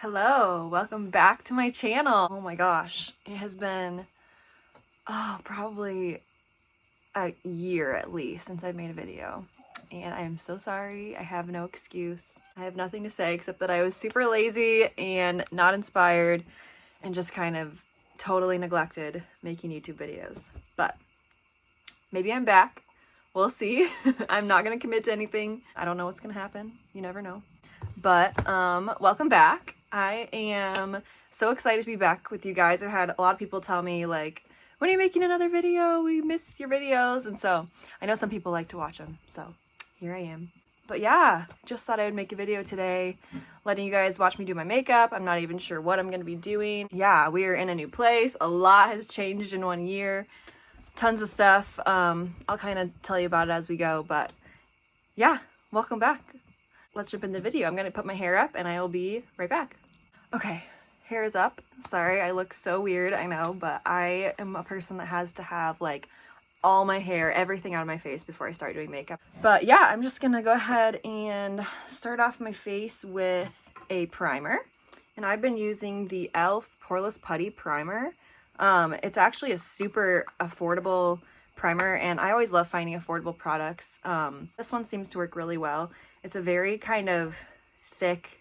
Hello, welcome back to my channel. Oh my gosh, it has been probably a year at least since I've made a video. And I am so sorry, I have no excuse. I have nothing to say except that I was super lazy and not inspired and just kind of totally neglected making YouTube videos. But maybe I'm back. We'll see. I'm not gonna commit to anything. I don't know what's gonna happen. You never know. But welcome back. I am so excited to be back with you guys. I've had a lot of people tell me like, when are you making another video? We miss your videos. And so I know some people like to watch them. So here I am. But yeah, just thought I would make a video today, letting you guys watch me do my makeup. I'm not even sure what I'm going to be doing. Yeah, we are in a new place. A lot has changed in 1 year. Tons of stuff. I'll kind of tell you about it as we go. But yeah, welcome back. Let's jump into the video. I'm going to put my hair up and I will be right back. Okay, hair is up. Sorry, I look so weird, I know, but I am a person that has to have like all my hair, everything out of my face before I start doing makeup. But yeah, I'm just gonna go ahead and start off my face with a primer. And I've been using the e.l.f. Poreless Putty Primer. It's actually a super affordable primer, and I always love finding affordable products. This one seems to work really well. It's a very kind of thick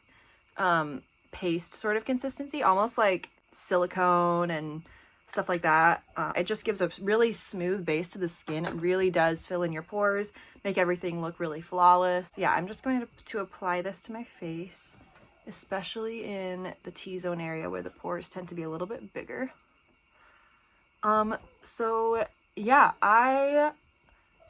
paste sort of consistency, almost like silicone and stuff like that. It just gives a really smooth base to the skin. It really does fill in your pores, make everything look really flawless. Yeah, I'm just going to apply this to my face, especially in the T-zone area where the pores tend to be a little bit bigger. So yeah,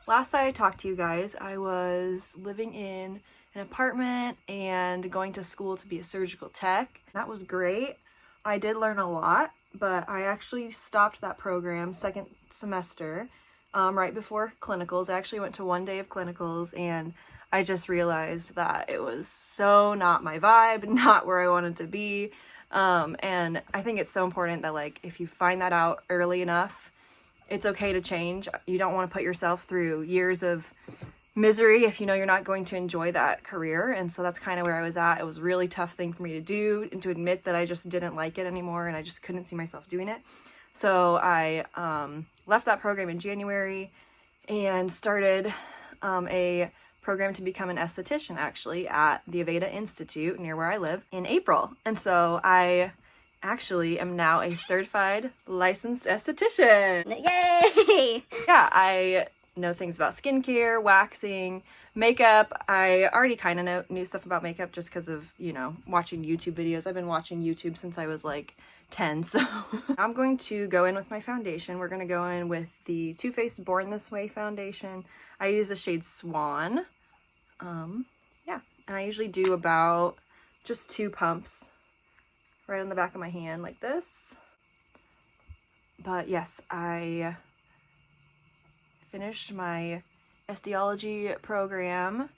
last time I talked to you guys, I was living in an apartment and going to school to be a surgical tech. That was great. I did learn a lot, but I actually stopped that program second semester, right before clinicals. I actually went to 1 day of clinicals and I just realized that it was so not my vibe, not where I wanted to be. And I think it's so important that like, if you find that out early enough, it's okay to change. You don't want to put yourself through years of misery if you know you're not going to enjoy that career. And so that's kind of where I was at. It was a really tough thing for me to do and to admit that I just didn't like it anymore and I just couldn't see myself doing it. So I left that program in January and started a program to become an esthetician actually at the Aveda Institute near where I live in April. And so I actually am now a certified licensed esthetician. Yay! Yeah, I know things about skincare, waxing, makeup. I already kind of knew stuff about makeup just because of, you know, watching YouTube videos. I've been watching YouTube since I was like 10, so I'm going to go in with my foundation. We're going to go in with the Too Faced Born This Way foundation. I use the shade Swan. Yeah, and I usually do about just 2 pumps right on the back of my hand like this. But yes, I finished my esthetology program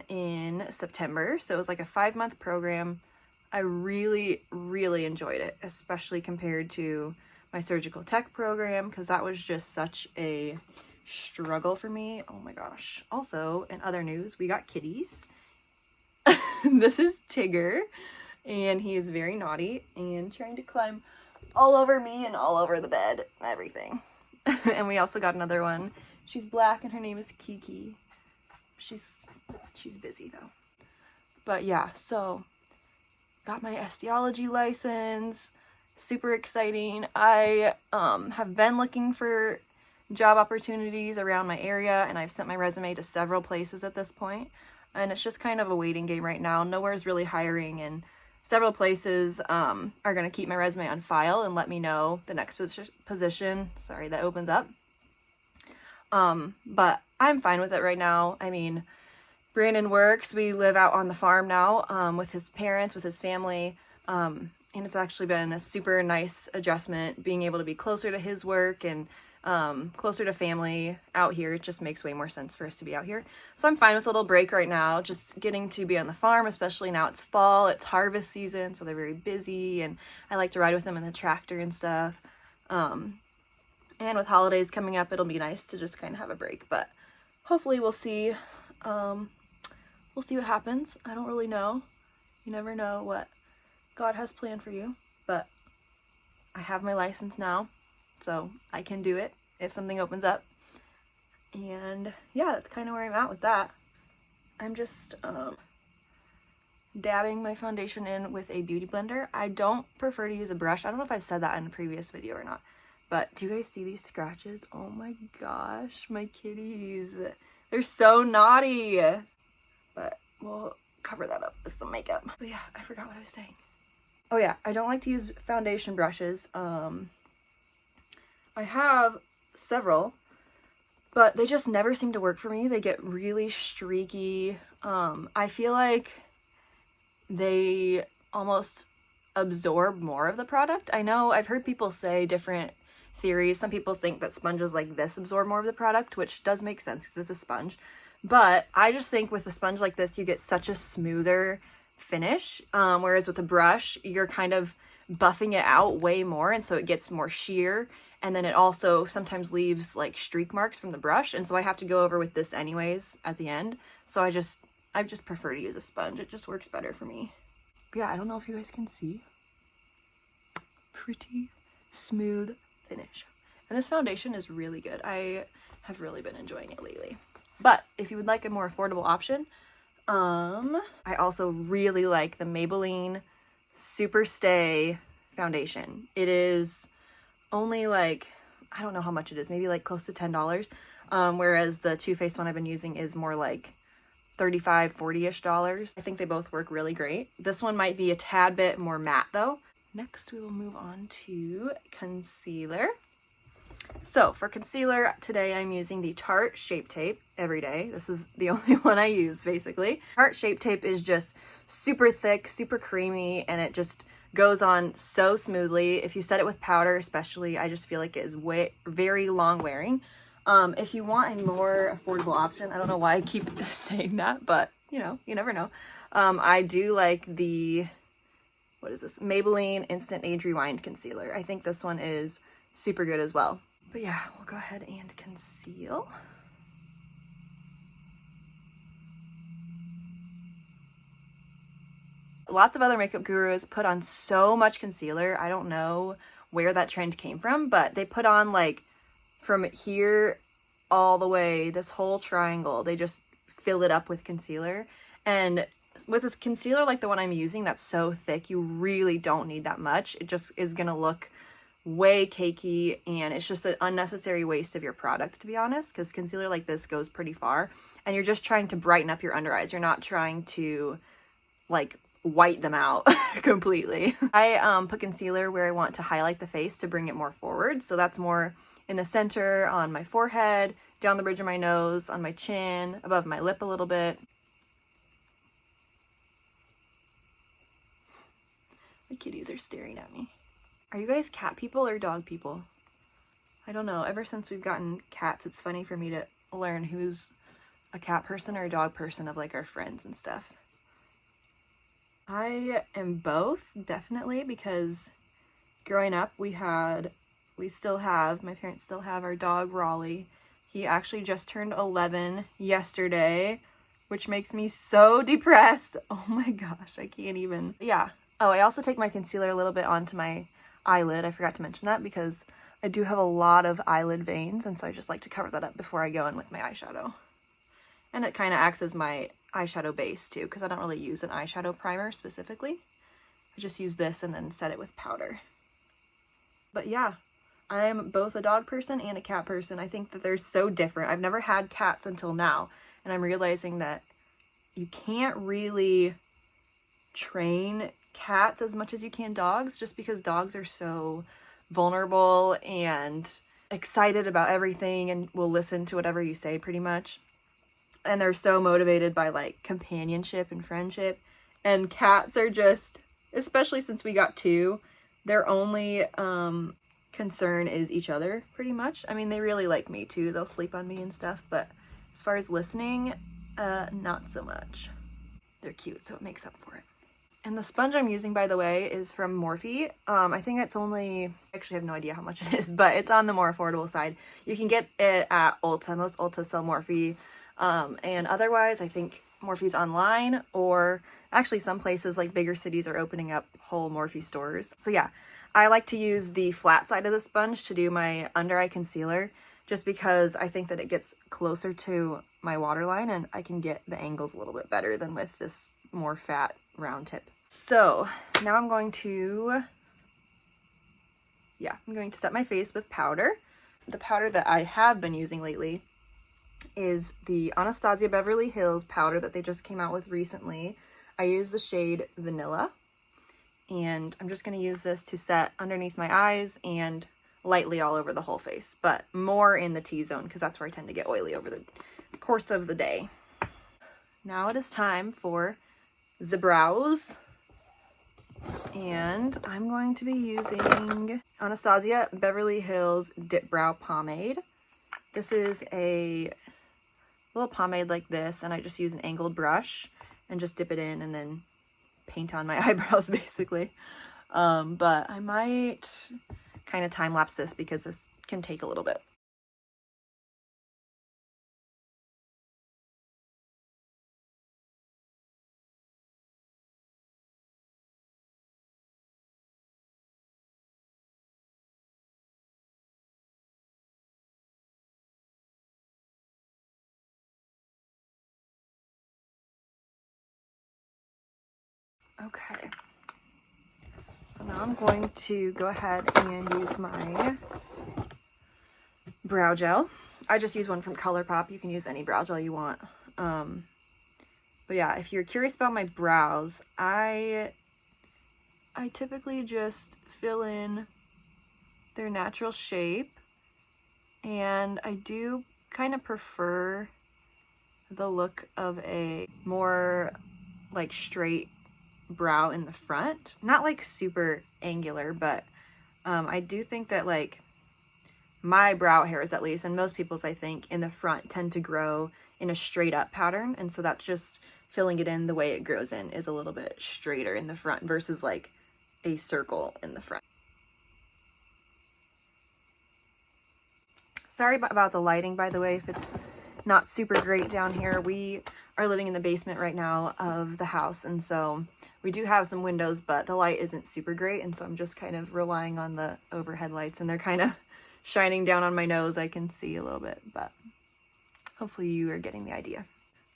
in September. So it was like a 5-month program. I really, really enjoyed it, especially compared to my surgical tech program, because that was just such a struggle for me. Oh my gosh. Also, in other news, we got kitties. This is Tigger, and he is very naughty and trying to climb all over me and all over the bed and everything. And we also got another one. She's black and her name is Kiki. She's busy though. But yeah, so got my esthetology license. Super exciting. I have been looking for job opportunities around my area, and I've sent my resume to several places at this point. And it's just kind of a waiting game right now. Nowhere's really hiring, and several places are going to keep my resume on file and let me know the next position, that opens up. But I'm fine with it right now. I mean, Brandon works. We live out on the farm now with his parents, with his family. And it's actually been a super nice adjustment being able to be closer to his work and closer to family out here. It just makes way more sense for us to be out here. So I'm fine with a little break right now, just getting to be on the farm, especially now it's fall, it's harvest season, so they're very busy, and I like to ride with them in the tractor and stuff. And with holidays coming up, it'll be nice to just kind of have a break, but hopefully we'll see what happens. I don't really know. You never know what God has planned for you, but I have my license now, so I can do it if something opens up. And yeah, that's kind of where I'm at with that. I'm just dabbing my foundation in with a beauty blender. I don't prefer to use a brush. I don't know if I've said that in a previous video or not, but do you guys see these scratches? Oh my gosh, my kitties. They're so naughty. But we'll cover that up with some makeup. But yeah, I forgot what I was saying. Oh yeah, I don't like to use foundation brushes. I have several, but they just never seem to work for me. They get really streaky. I feel like they almost absorb more of the product. I know I've heard people say different theories. Some people think that sponges like this absorb more of the product, which does make sense because it's a sponge. But I just think with a sponge like this, you get such a smoother finish. Whereas with a brush, you're kind of buffing it out way more. And so it gets more sheer. And then it also sometimes leaves like streak marks from the brush. And so I have to go over with this anyways at the end. So I just prefer to use a sponge. It just works better for me. But yeah, I don't know if you guys can see. Pretty smooth finish. And this foundation is really good. I have really been enjoying it lately. But if you would like a more affordable option, I also really like the Maybelline Super Stay foundation. It is only like, I don't know how much it is, maybe like close to $10. Whereas the Too Faced one I've been using is more like $35, $40-ish. I think they both work really great. This one might be a tad bit more matte though. Next, we will move on to concealer. So for concealer, today I'm using the Tarte Shape Tape every day. This is the only one I use, basically. Tarte Shape Tape is just super thick, super creamy, and it just goes on so smoothly. If you set it with powder especially, I just feel like it is very long wearing. If you want a more affordable option, I don't know why I keep saying that, but you know, you never know. I do like the, what is this? Maybelline Instant Age Rewind Concealer. I think this one is super good as well. But yeah, we'll go ahead and conceal. Lots of other makeup gurus put on so much concealer. I don't know where that trend came from, but they put on like from here all the way, this whole triangle. They just fill it up with concealer. And with this concealer like the one I'm using that's so thick, you really don't need that much. It just is gonna look way cakey, and it's just an unnecessary waste of your product, to be honest, because concealer like this goes pretty far, and you're just trying to brighten up your under eyes. You're not trying to like white them out completely. I put concealer where I want to highlight the face to bring it more forward, so that's more in the center, on my forehead, down the bridge of my nose, on my chin, above my lip a little bit. The kitties are staring at me. Are you guys cat people or dog people? I don't know. Ever since we've gotten cats, it's funny for me to learn who's a cat person or a dog person of like our friends and stuff. I am both, definitely, because growing up my parents still have our dog Raleigh. He actually just turned 11 yesterday, which makes me so depressed. Oh my gosh, I can't even. Yeah. Oh, I also take my concealer a little bit onto my eyelid. I forgot to mention that because I do have a lot of eyelid veins, and so I just like to cover that up before I go in with my eyeshadow. And it kind of acts as my eyeshadow base too, because I don't really use an eyeshadow primer specifically. I just use this and then set it with powder. But yeah, I'm both a dog person and a cat person. I think that they're so different. I've never had cats until now, and I'm realizing that you can't really train cats as much as you can dogs, just because dogs are so vulnerable and excited about everything and will listen to whatever you say pretty much. And they're so motivated by like companionship and friendship. And cats are just, especially since we got two, their only concern is each other pretty much. I mean, they really like me too. They'll sleep on me and stuff, but as far as listening, not so much. They're cute, so it makes up for it. And the sponge I'm using, by the way, is from Morphe. I think it's only, I actually have no idea how much it is, but it's on the more affordable side. You can get it at Ulta. Most Ulta sell Morphe. And otherwise, I think Morphes online, or actually some places like bigger cities are opening up whole Morphe stores. So yeah, I like to use the flat side of the sponge to do my under eye concealer, just because I think that it gets closer to my waterline and I can get the angles a little bit better than with this more fat round tip. So now I'm going to set my face with powder. The powder that I have been using lately is the Anastasia Beverly Hills powder that they just came out with recently. I use the shade Vanilla, and I'm just going to use this to set underneath my eyes and lightly all over the whole face, but more in the T-zone because that's where I tend to get oily over the course of the day. Now it is time for the brows, and I'm going to be using Anastasia Beverly Hills Dip Brow Pomade. This is a little pomade like this, and I just use an angled brush and just dip it in and then paint on my eyebrows basically. But I might kind of time lapse this because this can take a little bit. Okay, so now I'm going to go ahead and use my brow gel. I just use one from ColourPop. You can use any brow gel you want. But yeah, if you're curious about my brows, I typically just fill in their natural shape, and I do kind of prefer the look of a more like straight brow in the front, not like super angular, but I do think that like my brow hairs, at least, and most people's I think in the front, tend to grow in a straight up pattern, and so that's just filling it in the way it grows in is a little bit straighter in the front versus like a circle in the front. Sorry about the lighting, by the way, if it's not super great down here. We are living in the basement right now of the house, and so we do have some windows, but the light isn't super great, and so I'm just kind of relying on the overhead lights, and they're kind of shining down on my nose. I can see a little bit, but hopefully you are getting the idea.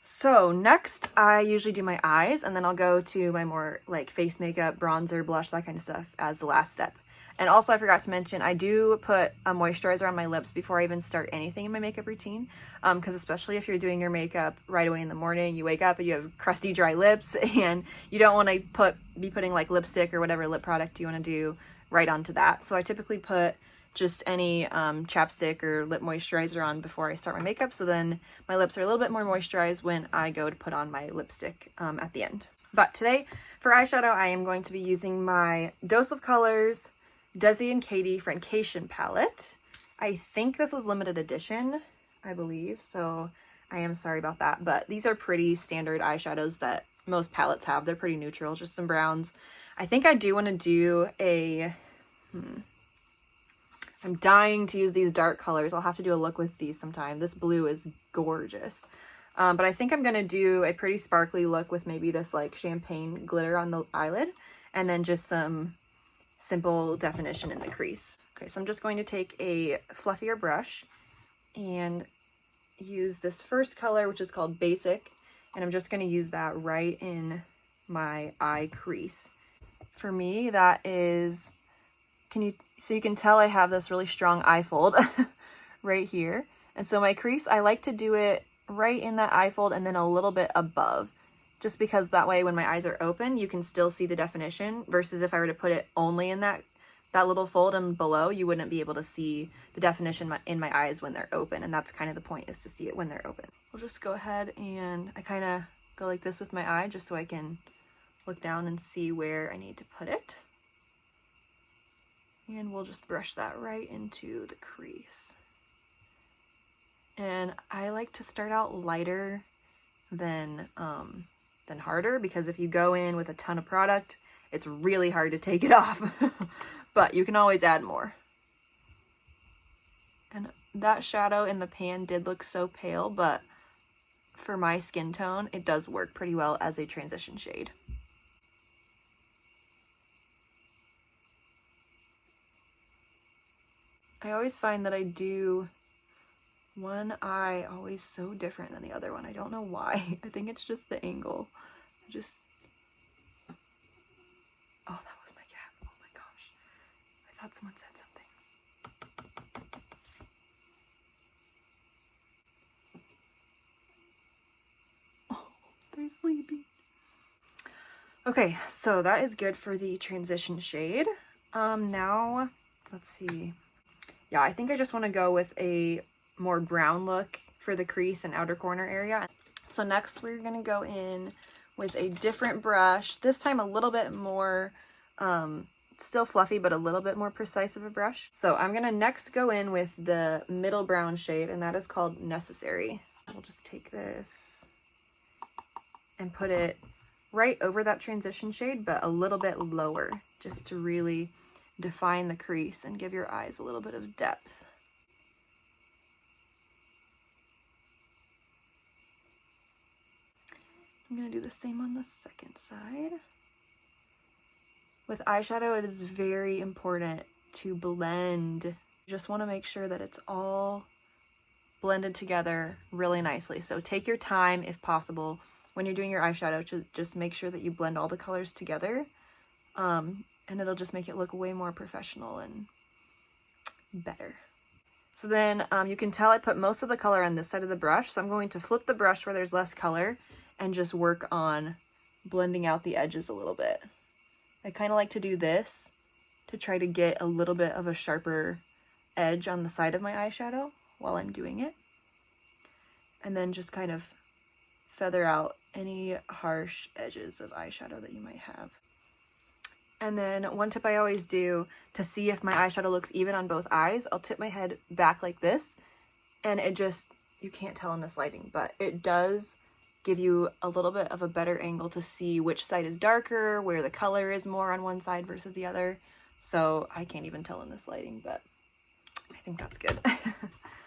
So next, I usually do my eyes, and then I'll go to my more like face makeup, bronzer, blush, that kind of stuff as the last step. And also I forgot to mention, I do put a moisturizer on my lips before I even start anything in my makeup routine, because especially if you're doing your makeup right away in the morning, you wake up and you have crusty, dry lips, and you don't want to be putting like lipstick or whatever lip product you want to do right onto that. So I typically put just any chapstick or lip moisturizer on before I start my makeup, so then my lips are a little bit more moisturized when I go to put on my lipstick at the end. But today, for eyeshadow, I am going to be using my Dose of Colors Desi and Katie Friendcation palette. I think this was limited edition, I believe, so I am sorry about that, but these are pretty standard eyeshadows that most palettes have. They're pretty neutral, just some browns. I think I do want to do a... I'm dying to use these dark colors. I'll have to do a look with these sometime. This blue is gorgeous. But I think I'm going to do a pretty sparkly look with maybe this like champagne glitter on the eyelid, and then just some simple definition in the crease. Okay, so I'm just going to take a fluffier brush and use this first color, which is called Basic, and I'm just going to use that right in my eye crease. For me, that is, so you can tell I have this really strong eye fold right here. And so my crease, I like to do it right in that eye fold and then a little bit above, just because that way when my eyes are open, you can still see the definition, versus if I were to put it only in that little fold and below, you wouldn't be able to see the definition in my eyes when they're open, and that's kind of the point, is to see it when they're open. We'll just go ahead and I kind of go like this with my eye just so I can look down and see where I need to put it. And we'll just brush that right into the crease. And I like to start out lighter than harder, because if you go in with a ton of product, it's really hard to take it off. But you can always add more. And that shadow in the pan did look so pale, but for my skin tone, it does work pretty well as a transition shade. I always find that I do one eye always so different than the other one. I don't know why. I think it's just the angle. Oh, that was my cat. Oh my gosh. I thought someone said something. Oh, they're sleeping. Okay, so that is good for the transition shade. Now, let's see. Yeah, I think I just want to go with a more brown look for the crease and outer corner area. So next we're going to go in with a different brush, this time a little bit more, still fluffy, but a little bit more precise of a brush. So I'm going to next go in with the middle brown shade, and that is called Necessary. We'll just take this and put it right over that transition shade, but a little bit lower, just to really define the crease and give your eyes a little bit of depth. I'm going to do the same on the second side. With eyeshadow, it is very important to blend. You just want to make sure that it's all blended together really nicely. So take your time if possible when you're doing your eyeshadow to just make sure that you blend all the colors together. And it'll just make it look way more professional and better. So then you can tell I put most of the color on this side of the brush. So I'm going to flip the brush where there's less color and just work on blending out the edges a little bit. I kind of like to do this to try to get a little bit of a sharper edge on the side of my eyeshadow while I'm doing it. And then just kind of feather out any harsh edges of eyeshadow that you might have. And then one tip I always do to see if my eyeshadow looks even on both eyes, I'll tip my head back like this, and it just, you can't tell in this lighting, but it does give you a little bit of a better angle to see which side is darker, where the color is more on one side versus the other. So I can't even tell in this lighting, but I think that's good.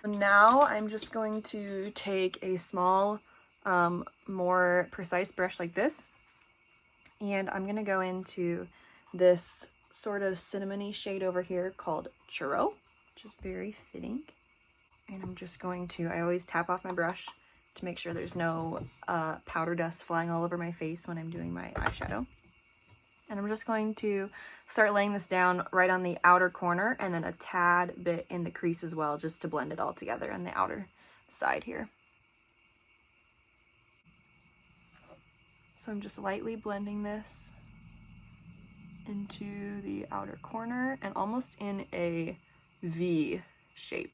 Now I'm just going to take a small, more precise brush like this, and I'm going to go into this sort of cinnamony shade over here called Churro, which is very fitting. And I'm just going to, I always tap off my brush to make sure there's no powder dust flying all over my face when I'm doing my eyeshadow. And I'm just going to start laying this down right on the outer corner and then a tad bit in the crease as well, just to blend it all together on the outer side here. So I'm just lightly blending this into the outer corner and almost in a V shape.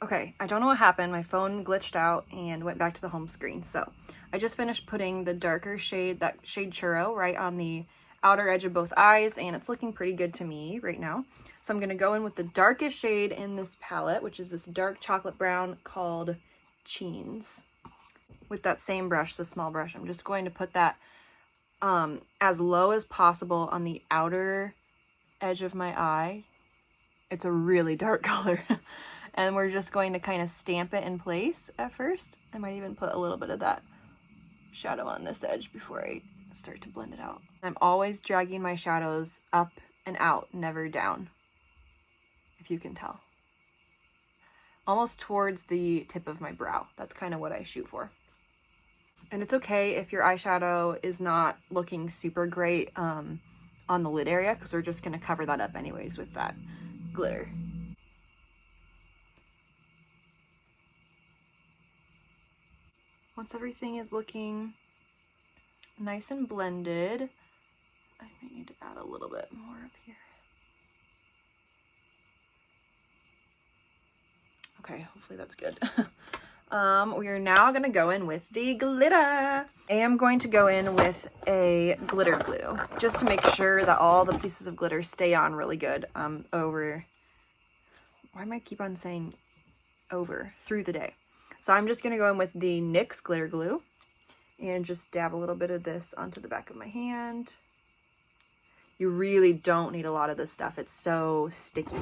Okay, I don't know what happened. My phone glitched out and went back to the home screen. So I just finished putting the darker shade, that shade Churro, right on the outer edge of both eyes, and it's looking pretty good to me right now. So I'm going to go in with the darkest shade in this palette, which is this dark chocolate brown called Cheens. With that same brush, the small brush, I'm just going to put that as low as possible on the outer edge of my eye. It's a really dark color. And we're just going to kind of stamp it in place at first. I might even put a little bit of that shadow on this edge before I start to blend it out. I'm always dragging my shadows up and out, never down, if you can tell. Almost towards the tip of my brow. That's kind of what I shoot for. And it's okay if your eyeshadow is not looking super great on the lid area, because we're just going to cover that up anyways with that glitter. Once everything is looking nice and blended, I might need to add a little bit more up here. Okay, hopefully that's good. We are now going to go in with the glitter. I am going to go in with a glitter glue just to make sure that all the pieces of glitter stay on really good over, why am I keep on saying over, through the day. So I'm just going to go in with the NYX glitter glue and just dab a little bit of this onto the back of my hand. You really don't need a lot of this stuff. It's so sticky.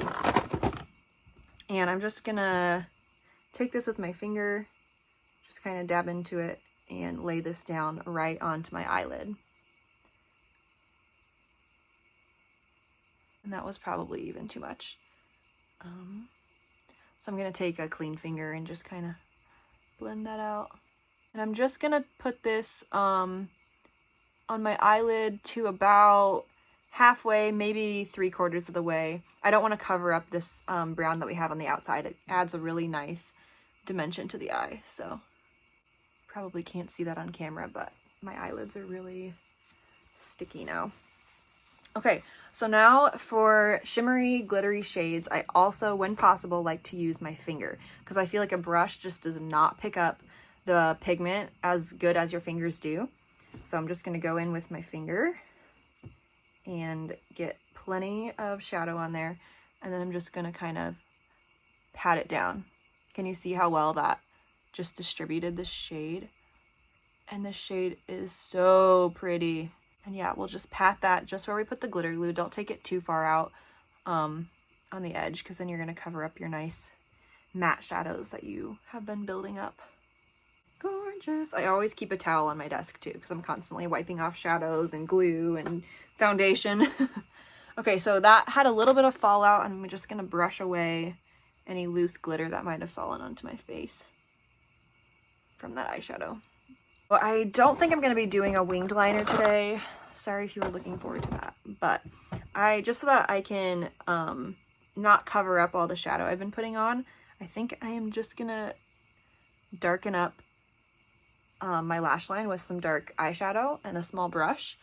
And I'm just going to take this with my finger, Just kind of dab into it and lay this down right onto my eyelid. And that was probably even too much. So I'm going to take a clean finger and just kind of blend that out. And I'm just going to put this on my eyelid to about halfway, maybe 3/4 of the way. I don't want to cover up this brown that we have on the outside. It adds a really nice dimension to the eye. So probably can't see that on camera, but my eyelids are really sticky now. Okay, so now for shimmery, glittery shades, I also, when possible, like to use my finger because I feel like a brush just does not pick up the pigment as good as your fingers do. So I'm just going to go in with my finger and get plenty of shadow on there. And then I'm just going to kind of pat it down. Can you see how well that just distributed this shade? And this shade is so pretty. And yeah, we'll just pat that just where we put the glitter glue. Don't take it too far out on the edge because then you're going to cover up your nice matte shadows that you have been building up. Gorgeous. I always keep a towel on my desk too because I'm constantly wiping off shadows and glue and foundation. Okay, so that had a little bit of fallout. I'm just going to brush away any loose glitter that might have fallen onto my face from that eyeshadow. Well, I don't think I'm going to be doing a winged liner today. Sorry if you were looking forward to that. But just so that I can not cover up all the shadow I've been putting on, I think I am just going to darken up my lash line with some dark eyeshadow and a small brush,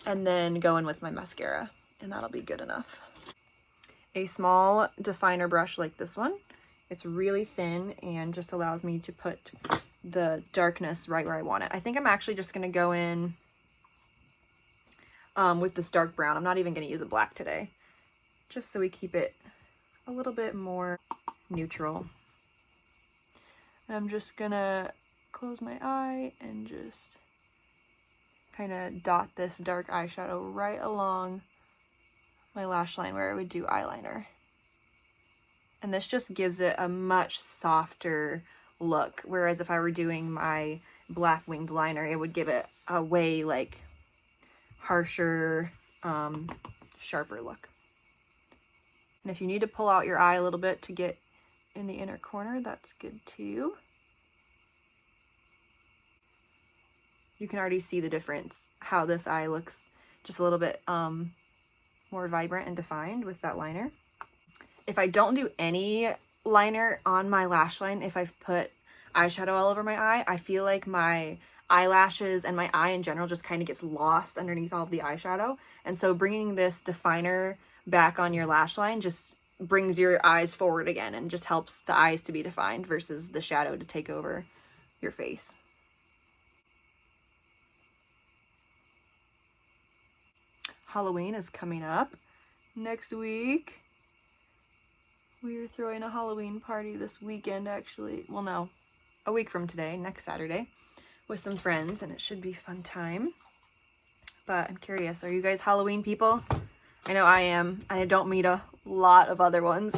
and then go in with my mascara, and that'll be good enough. A small definer brush like this one. It's really thin and just allows me to put the darkness right where I want it. I think I'm actually just going to go in with this dark brown. I'm not even going to use a black today, just so we keep it a little bit more neutral. And I'm just going to close my eye and just kind of dot this dark eyeshadow right along my lash line where I would do eyeliner. And this just gives it a much softer look, whereas if I were doing my black winged liner, it would give it a way like harsher, sharper look. And if you need to pull out your eye a little bit to get in the inner corner, that's good too. You can already see the difference, how this eye looks just a little bit more vibrant and defined with that liner. If I don't do any liner on my lash line, if I've put eyeshadow all over my eye, I feel like my eyelashes and my eye in general just kind of gets lost underneath all of the eyeshadow. And so bringing this definer back on your lash line just brings your eyes forward again and just helps the eyes to be defined versus the shadow to take over your face. Halloween is coming up next week. We are throwing a Halloween party this weekend, actually. Well, no, a week from today, next Saturday, with some friends, and it should be a fun time. But I'm curious, are you guys Halloween people? I know I am. I don't meet a lot of other ones,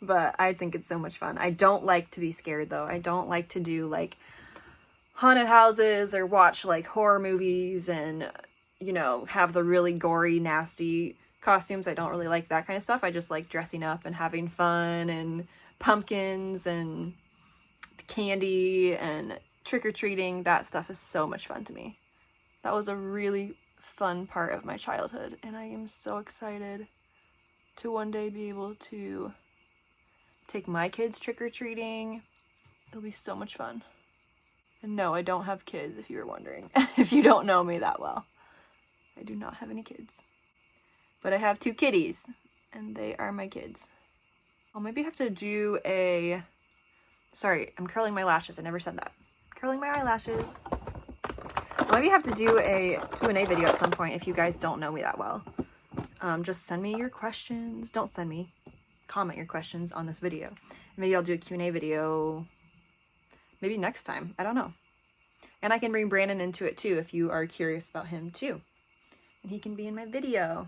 but I think it's so much fun. I don't like to be scared, though. I don't like to do, like, haunted houses or watch, like, horror movies and, you know, have the really gory, nasty costumes. I don't really like that kind of stuff. I just like dressing up and having fun and pumpkins and candy and trick-or-treating. That stuff is so much fun to me. That was a really fun part of my childhood, and I am so excited to one day be able to take my kids trick-or-treating. It'll be so much fun. And no, I don't have kids, if you were wondering. If you don't know me that well. I do not have any kids. But I have 2 kitties, and they are my kids. I'll maybe have to do a... Sorry, I'm curling my lashes. I never said that. Curling my eyelashes. I'll maybe have to do a Q&A video at some point if you guys don't know me that well. Just send me your questions. Don't send me. Comment your questions on this video. Maybe I'll do a Q&A video maybe next time. I don't know. And I can bring Brandon into it too if you are curious about him too. And he can be in my video.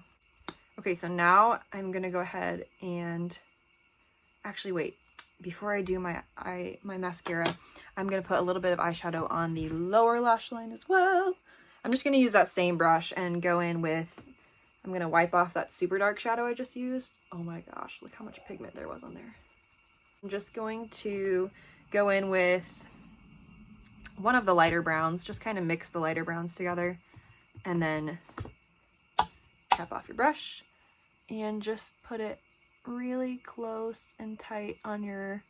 Okay, so now I'm gonna go ahead and actually wait. Before I do my mascara, I'm going to put a little bit of eyeshadow on the lower lash line as well. I'm just going to use that same brush and go in with, I'm going to wipe off that super dark shadow I just used. Oh my gosh, look how much pigment there was on there. I'm just going to go in with one of the lighter browns, just kind of mix the lighter browns together, and then tap off your brush and just put it really close and tight on your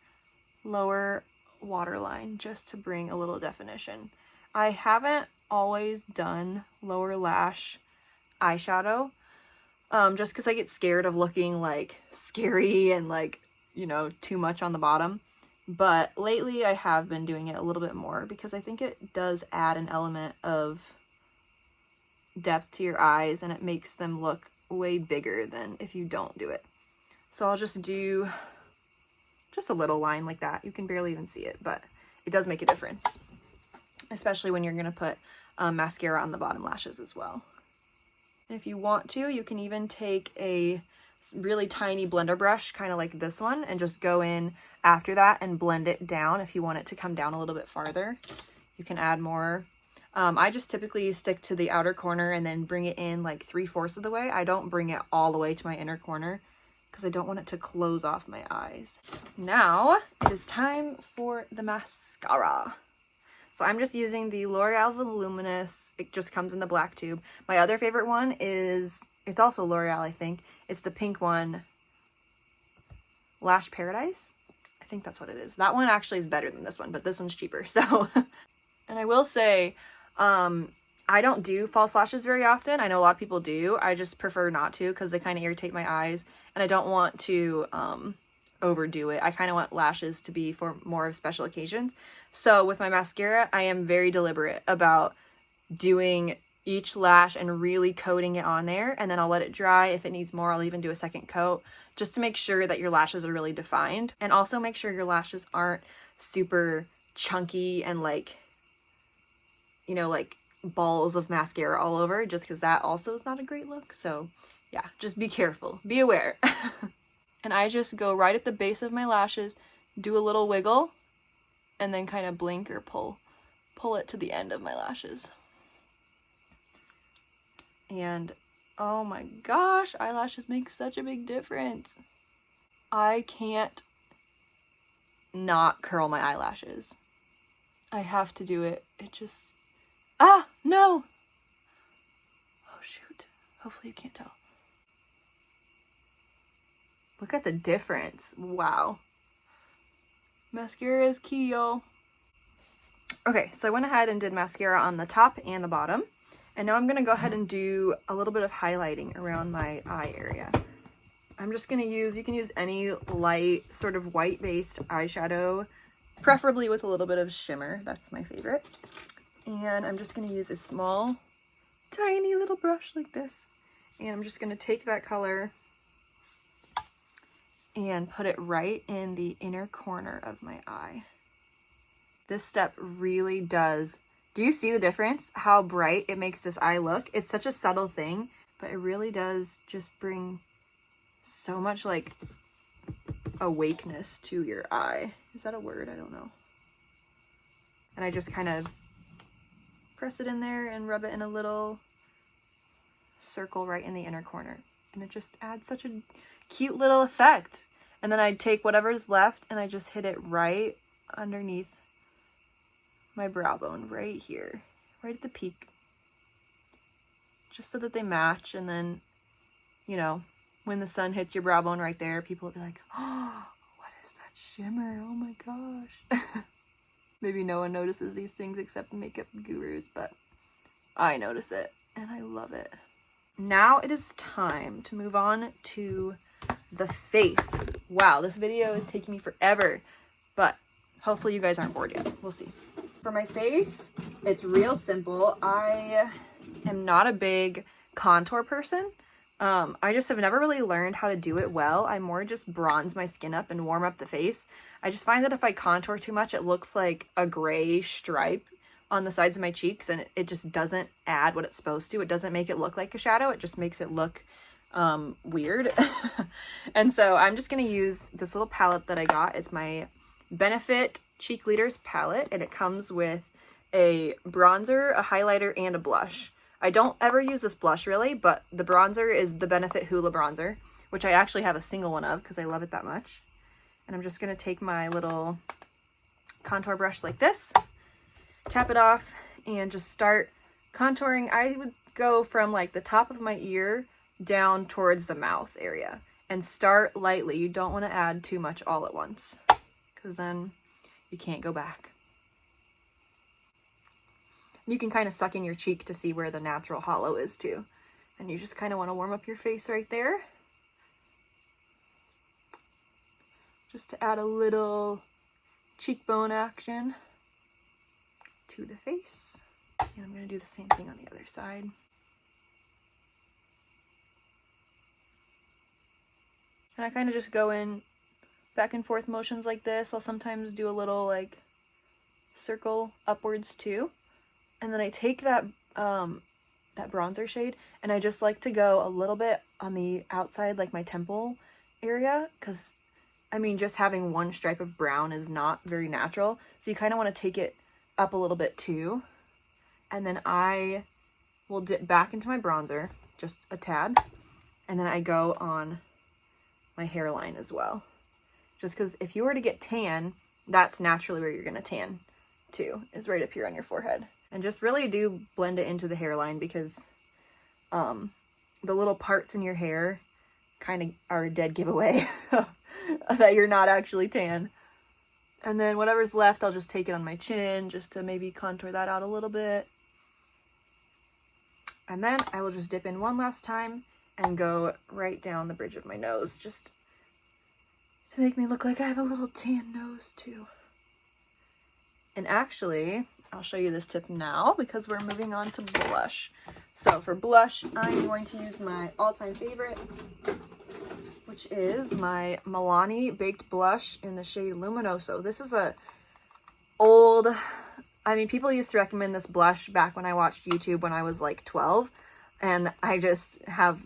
lower waterline, just to bring a little definition. I haven't always done lower lash eyeshadow, just because I get scared of looking like scary and like, you know, too much on the bottom. But lately I have been doing it a little bit more because I think it does add an element of depth to your eyes, and it makes them look way bigger than if you don't do it. So I'll just do just a little line like that. You can barely even see it, but it does make a difference, especially when you're going to put mascara on the bottom lashes as well. And if you want to, you can even take a really tiny blender brush, kind of like this one, and just go in after that and blend it down. If you want it to come down a little bit farther, you can add more. I just typically stick to the outer corner and then bring it in like 3/4 of the way. I don't bring it all the way to my inner corner because I don't want it to close off my eyes. Now it is time for the mascara. So I'm just using the L'Oreal Voluminous. It just comes in the black tube. My other favorite one is, it's also L'Oreal, I think. It's the pink one, Lash Paradise. I think that's what it is. That one actually is better than this one, but this one's cheaper. So, and I will say, I don't do false lashes very often. I know a lot of people do. I just prefer not to because they kind of irritate my eyes, and I don't want to overdo it. I kind of want lashes to be for more of special occasions. So with my mascara, I am very deliberate about doing each lash and really coating it on there, and then I'll let it dry. If it needs more, I'll even do a second coat just to make sure that your lashes are really defined, and also make sure your lashes aren't super chunky and like, you know, like balls of mascara all over, just because that also is not a great look. So yeah, just be careful, be aware. And I just go right at the base of my lashes, do a little wiggle, and then kind of blink or pull it to the end of my lashes. And oh my gosh, eyelashes make such a big difference. I can't not curl my eyelashes. I have to do it. It just, ah, no. Oh shoot. Hopefully you can't tell. Look at the difference. Wow. Mascara is key, y'all. Okay, so I went ahead and did mascara on the top and the bottom. And now I'm going to go ahead and do a little bit of highlighting around my eye area. I'm just going to use, you can use any light sort of white based eyeshadow, preferably with a little bit of shimmer. That's my favorite. And I'm just going to use a small, tiny little brush like this. And I'm just going to take that color and put it right in the inner corner of my eye. This step really does. Do you see the difference? How bright it makes this eye look? It's such a subtle thing, but it really does just bring so much like awakeness to your eye. Is that a word? I don't know. And I just kind of press it in there and rub it in a little circle right in the inner corner. And it just adds such a cute little effect. And then I'd take whatever's left and I just hit it right underneath my brow bone, right here, right at the peak, just so that they match. And then, you know, when the sun hits your brow bone right there, people will be like, oh, what is that shimmer? Oh my gosh. Maybe no one notices these things except makeup gurus, but I notice it and I love it. Now it is time to move on to the face. Wow, this video is taking me forever, but hopefully you guys aren't bored yet. We'll see. For my face, it's real simple. I am not a big contour person. I just have never really learned how to do it well. I more just bronze my skin up and warm up the face. I just find that if I contour too much, it looks like a gray stripe on the sides of my cheeks, and it just doesn't add what it's supposed to. It doesn't make it look like a shadow. It just makes it look weird. And so I'm just going to use this little palette that I got. It's my Benefit Cheek Leaders palette, and it comes with a bronzer, a highlighter, and a blush. I don't ever use this blush really, but the bronzer is the Benefit Hoola bronzer, which I actually have a single one of because I love it that much. And I'm just going to take my little contour brush like this, tap it off, and just start contouring. I would go from like the top of my ear down towards the mouth area and start lightly. You don't want to add too much all at once because then you can't go back. You can kind of suck in your cheek to see where the natural hollow is too. And you just kind of want to warm up your face right there. Just to add a little cheekbone action to the face. And I'm going to do the same thing on the other side. And I kind of just go in back and forth motions like this. I'll sometimes do a little like circle upwards too. And then I take that that bronzer shade and I just like to go a little bit on the outside, like my temple area, because I mean, just having one stripe of brown is not very natural. So you kind of want to take it up a little bit too. And then I will dip back into my bronzer, just a tad. And then I go on my hairline as well. Just because if you were to get tan, that's naturally where you're going to tan too, is right up here on your forehead. And just really do blend it into the hairline because the little parts in your hair kind of are a dead giveaway that you're not actually tan. And then whatever's left, I'll just take it on my chin just to maybe contour that out a little bit. And then I will just dip in one last time and go right down the bridge of my nose just to make me look like I have a little tan nose too. And actually, I'll show you this tip now because we're moving on to blush. So for blush, I'm going to use my all-time favorite, which is my Milani Baked Blush in the shade Luminoso. This is a old, I mean, people used to recommend this blush back when I watched YouTube when I was like 12, and I just have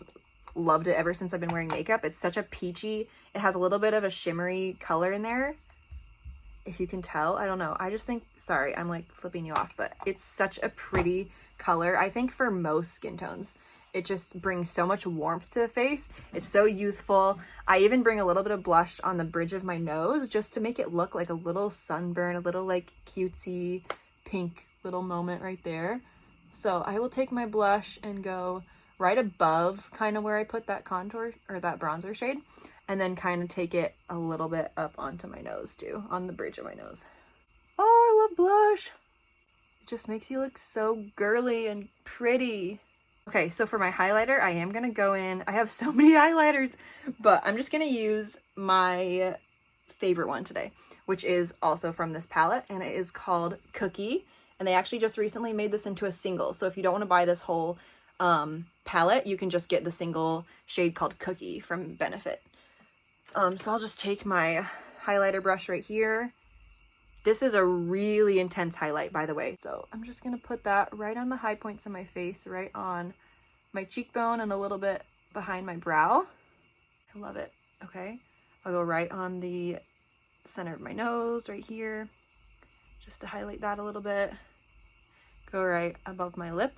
loved it ever since I've been wearing makeup. It's such a peachy, it has a little bit of a shimmery color in there. If you can tell, I don't know. I just think, sorry, I'm like flipping you off, but it's such a pretty color. I think for most skin tones, it just brings so much warmth to the face. It's so youthful. I even bring a little bit of blush on the bridge of my nose just to make it look like a little sunburn, a little like cutesy pink little moment right there. So I will take my blush and go right above kind of where I put that contour or that bronzer shade, and then kind of take it a little bit up onto my nose too, on the bridge of my nose. Oh, I love blush. It just makes you look so girly and pretty. Okay, so for my highlighter, I am gonna go in, I have so many highlighters, but I'm just gonna use my favorite one today, which is also from this palette, and it is called Cookie. And they actually just recently made this into a single. So if you don't wanna buy this whole palette, you can just get the single shade called Cookie from Benefit. So I'll just take my highlighter brush right here. This is a really intense highlight, by the way. So I'm just going to put that right on the high points of my face, right on my cheekbone and a little bit behind my brow. I love it. Okay. I'll go right on the center of my nose right here, just to highlight that a little bit. Go right above my lip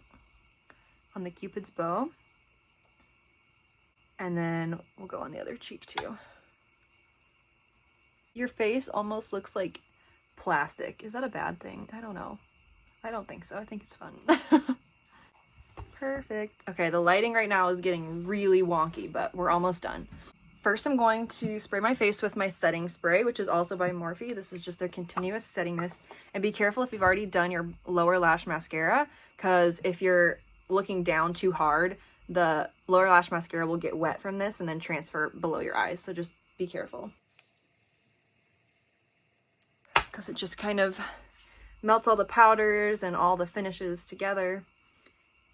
on the Cupid's bow. And then we'll go on the other cheek too. Your face almost looks like plastic. Is that a bad thing? I don't know. I don't think so. I think it's fun. Perfect. Okay, the lighting right now is getting really wonky, but we're almost done. First, I'm going to spray my face with my setting spray, which is also by Morphe. This is just their continuous setting mist. And be careful if you've already done your lower lash mascara, because if you're looking down too hard, the lower lash mascara will get wet from this and then transfer below your eyes. So just be careful, because it just kind of melts all the powders and all the finishes together.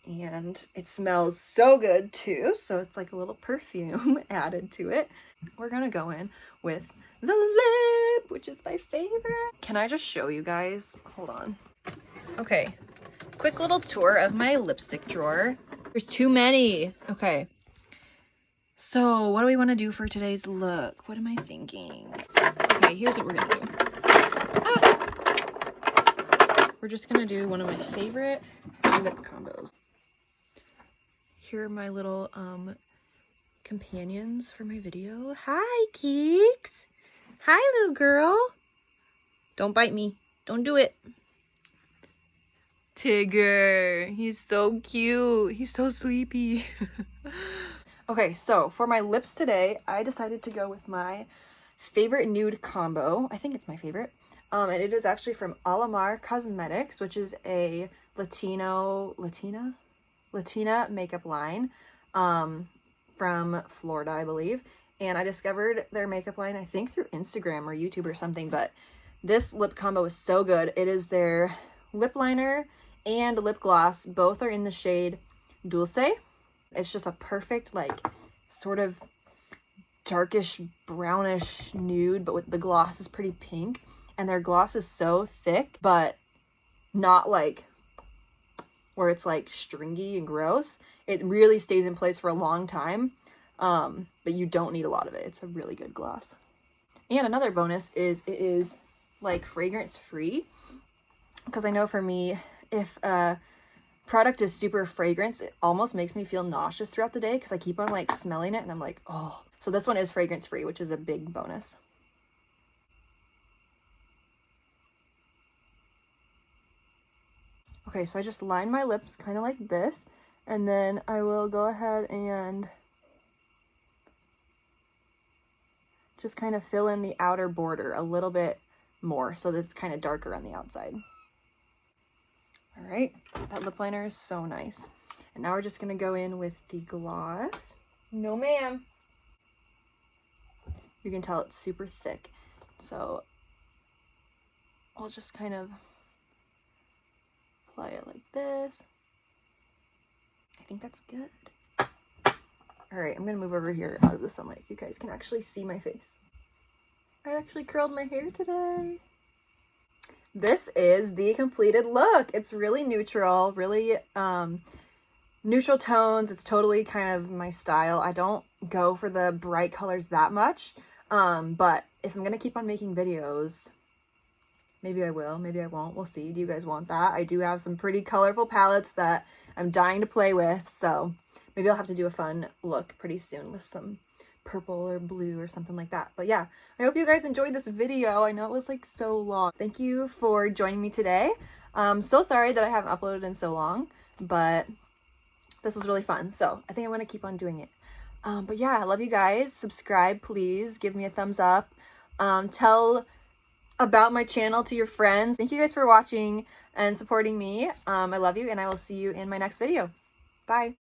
And it smells so good too. So it's like a little perfume added to it. We're gonna go in with the lip, which is my favorite. Can I just show you guys? Hold on. Okay, quick little tour of my lipstick drawer. There's too many. Okay. So what do we want to do for today's look? What am I thinking? Okay, here's what we're gonna do. Ah! we're just gonna do one of my favorite lip combos. Here are my little companions for my video. Hi, Keeks. Hi, little girl. Don't bite me. Don't do it. Tigger. He's so cute. He's so sleepy. Okay, so for my lips today, I decided to go with my favorite nude combo. I think it's my favorite. And it is actually from Alamar Cosmetics, which is a Latina makeup line from Florida, I believe. And I discovered their makeup line, I think through Instagram or YouTube or something, but this lip combo is so good. It is their lip liner and lip gloss. Both are in the shade Dulce. It's just a perfect, like, sort of darkish, brownish nude, but with the gloss is pretty pink. And their gloss is so thick, but not like where it's like stringy and gross. It really stays in place for a long time, but you don't need a lot of it. It's a really good gloss. And another bonus is it is like fragrance free, because I know for me, if a product is super fragrance, it almost makes me feel nauseous throughout the day because I keep on like smelling it and I'm like, oh. So this one is fragrance free, which is a big bonus. Okay, so I just line my lips kind of like this, and then I will go ahead and just kind of fill in the outer border a little bit more so that it's kind of darker on the outside. All right, that lip liner is so nice. And now we're just gonna go in with the gloss. No, ma'am. You can tell it's super thick. So I'll just kind of apply it like this. I think that's good. All right, I'm gonna move over here out of the sunlight so you guys can actually see my face. I actually curled my hair today. This is the completed look. It's really neutral, really neutral tones. It's totally kind of my style. I don't go for the bright colors that much, but if I'm gonna keep on making videos, maybe I will, maybe I won't. We'll see. Do you guys want that? I do have some pretty colorful palettes that I'm dying to play with, so maybe I'll have to do a fun look pretty soon with some purple or blue or something like that. But yeah, I hope you guys enjoyed this video. I know it was like so long. Thank you for joining me today. So sorry that I haven't uploaded in so long, but this was really fun. So I think I'm gonna keep on doing it. But yeah, I love you guys. Subscribe, please. Give me a thumbs up. Tell about my channel to your friends. Thank you guys for watching and supporting me. I love you, and I will see you in my next video. Bye.